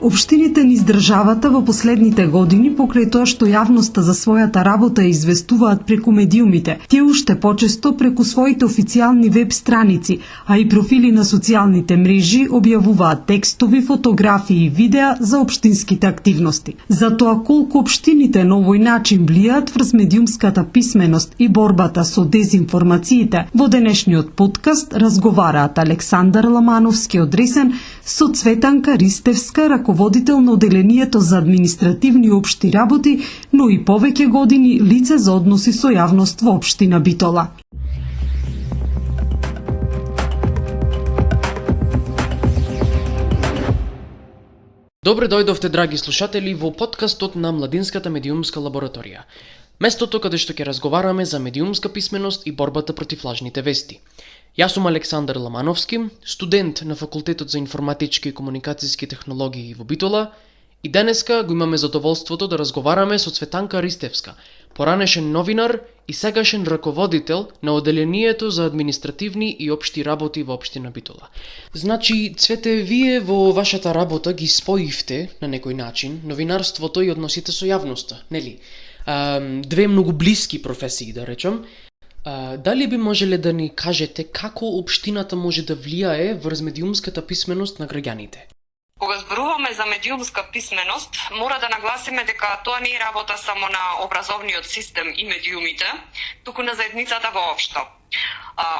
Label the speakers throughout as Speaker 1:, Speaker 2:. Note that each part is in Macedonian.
Speaker 1: Општините низ државата во последните години, покрај тоа што јавноста за својата работа известуваат преку медиумите, тие уште почесто преку своите официјални веб страници, а и профили на социјалните мрежи објавуваат текстови, фотографии и видеа за општинските активности. Затоа колку општините на овој начин влијаат врз медиумската писменост и борбата со дезинформациите, во денешниот подкаст разговараат Александар Ламановски од Ресен со Цветанка Ристевска, раководител на Оделението за административни и општи работи, но и повеќе години лице за односи со јавност во општина Битола.
Speaker 2: Добре дојдовте, драги слушатели, во подкастот на Младинската медиумска лабораторија. Местото каде што ќе разговараме за медиумска писменост и борбата против лажните вести. Јас сум Александар Ламановски, студент на Факултетот за информатички и комуникацијски технологии во Битола, и денеска го имаме задоволството да разговараме со Цветанка Ристевска, поранешен новинар и сегашен раководител на Оделението за административни и општи работи во општина Битола. Значи, Цвете, вие во вашата работа ги споивте на некој начин новинарството и односите со јавноста, нели? Две многу блиски професии, да речам. Дали би можеле да ни кажете како општината може да влијае врз медиумската писменост на граѓаните?
Speaker 3: Кога зборуваме за медиумска писменост, мора да нагласиме дека тоа не е работа само на образовниот систем и медиумите, туку на заедницата воопшто.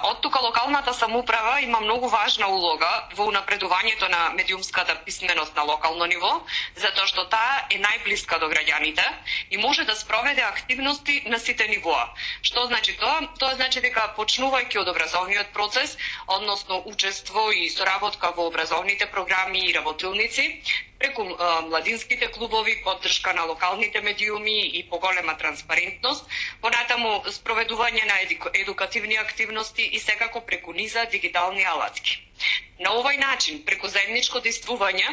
Speaker 3: Од тука локалната самоуправа има многу важна улога во унапредувањето на медиумската писменост на локално ниво, затоа што таа е најблиска до граѓаните и може да спроведе активности на сите нивоа. Што значи тоа? Тоа значи дека почнувајќи од образовниот процес, односно учество и соработка во образовните програми и работилници, преку младинските клубови, поддршка на локалните медиуми и поголема транспарентност, понатаму спроведување на едукативни активности и секако преку низа дигитални алатки. На овој начин, преку заедничко действување,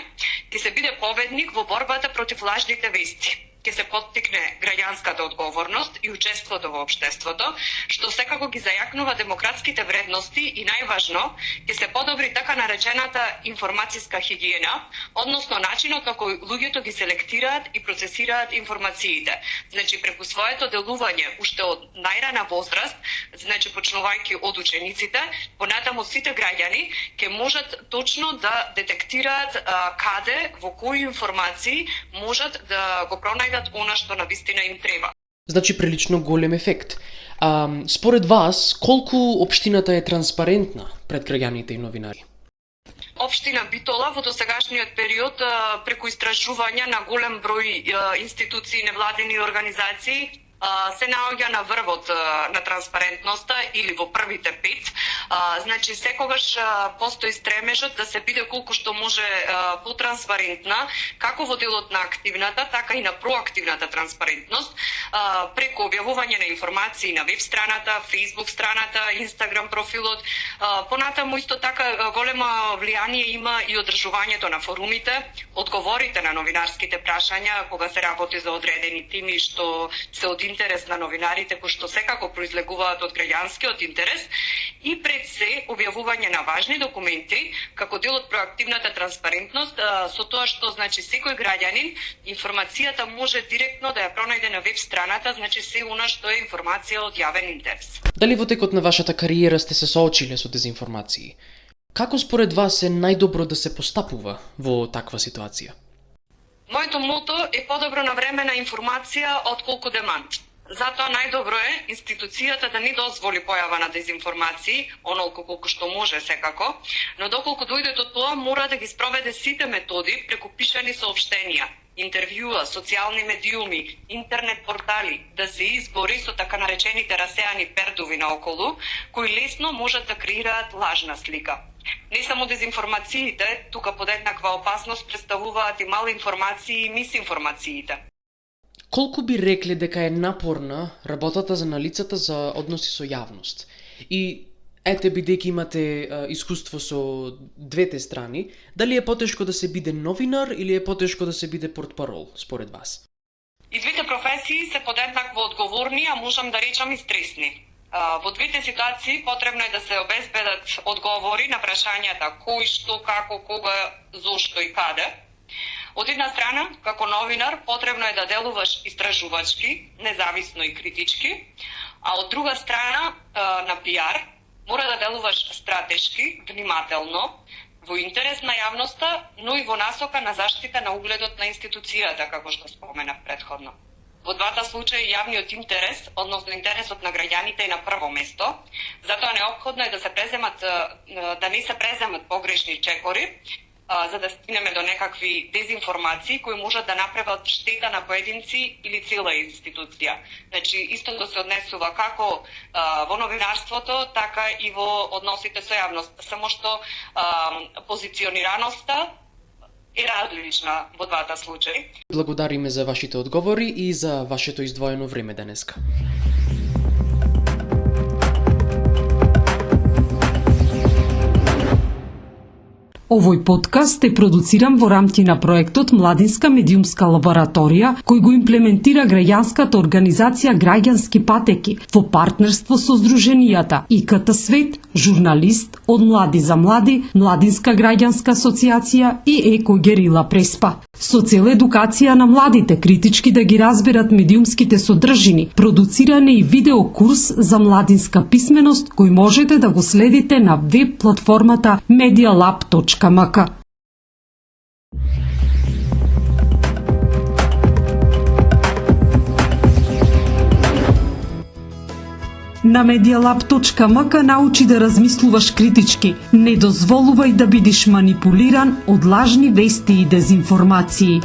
Speaker 3: ќе се биде победник во борбата против лажните вести. Ќе се поттикне граѓанската одговорност и учеството во општеството, што секако ги зајакнува демократските вредности и најважно, ќе се подобри така наречената информацијска хигиена, односно начинот на кој луѓето ги селектираат и процесираат информациите. Значи, преку своето делување, уште од најрана возраст, значи почнувајќи од учениците, понатаму сите граѓани ќе можат точно да детектираат каде, во кои информации можат да го пронајдат она што навистина им треба.
Speaker 2: Значи прилично голем ефект. Според вас, колку општината е транспарентна пред граѓаните и новинари?
Speaker 3: Општина Битола во досегашниот период преку истражувања на голем број институции, невладени организации се наоѓа на врвот на транспарентноста или во првите 5. Значи, секогаш постои стремежот да се биде колку што може потранспарентна, како во делот на активната, така и на проактивната транспарентност, преку објавување на информации на веб страната, Facebook страната, Instagram профилот. Понатаму исто така големо влијание има и одржувањето на форумите, одговорите на новинарските прашања кога се работи за одредени теми што се од интерес на новинарите, кои што секако произлегуваат од граѓанскиот интерес, и пред се објавување на важни документи како дел од проактивната транспарентност, со тоа што значи секој граѓанин информацијата може директно да ја пронајде на веб страната, значи се она што е информација од јавен интерес.
Speaker 2: Дали во текот на вашата кариера сте се соочиле со дезинформации? Како според вас е најдобро да се постапува во таква ситуација?
Speaker 3: Моето мото е подобро навремена информација отколку демант. Затоа најдобро е институцијата да не дозволи појава на дезинформации, онолку колку што може секако, но доколку дојде до тоа, мора да ги спроведе сите методи преку пишани соопштенија, интервјуа, социјални медиуми, интернет портали, да се избори со така наречените расеани пердови наоколу, кои лесно можат да креираат лажна слика. Не само дезинформациите, тука под еднаква опасност представуваат и малинформации и мисинформациите.
Speaker 2: Колку би рекле дека е напорна работата за налицата за односи со јавност? И ете, бидејќи имате искуство со двете страни, дали е потешко да се биде новинар или е потешко да се биде портпарол, според вас?
Speaker 3: И двете професии се под еднакво одговорни, а можам да речам и стресни. Во двете ситуации потребно е да се обезбедат одговори на прашањата кој, што, како, кога, зошто и каде. Од една страна, како новинар, потребно е да делуваш истражувачки, независно и критички, а од друга страна, на пиар, мора да делуваш стратешки, внимателно, во интерес на јавноста, но и во насока на заштита на угледот на институцијата, како што споменав предходно. Во двата случаи јавниот интерес, односно интересот на граѓаните е на прво место, затоа неопходно е да не се преземат погрешни чекори, за да стигнеме до некакви дезинформации кои можат да направат штета на поединци или цела институција. Значи, истото се однесува како во новинарството, така и во односите со јавност. Само што позиционираноста е различна во двата случаи.
Speaker 2: Благодариме за вашите одговори и за вашето издвоено време денеска.
Speaker 1: Овој подкаст е продуциран во рамки на проектот Младинска медиумска лабораторија, кој го имплементира граѓанската организација Граѓански патеки во партнерство со здруженијата ИКТ Свет, Журналист од Млади за млади, Младинска граѓанска асоциација и Еко Герила Преспа. Со цел едукација на младите критички да ги разберат медиумските содржини, продуциран е и видеокурс за младинска писменост кој можете да го следите на веб платформата medialab.mk. На medialab.mk научи да размислуваш критички. Не дозволувај да бидеш манипулиран од лажни вести и дезинформации.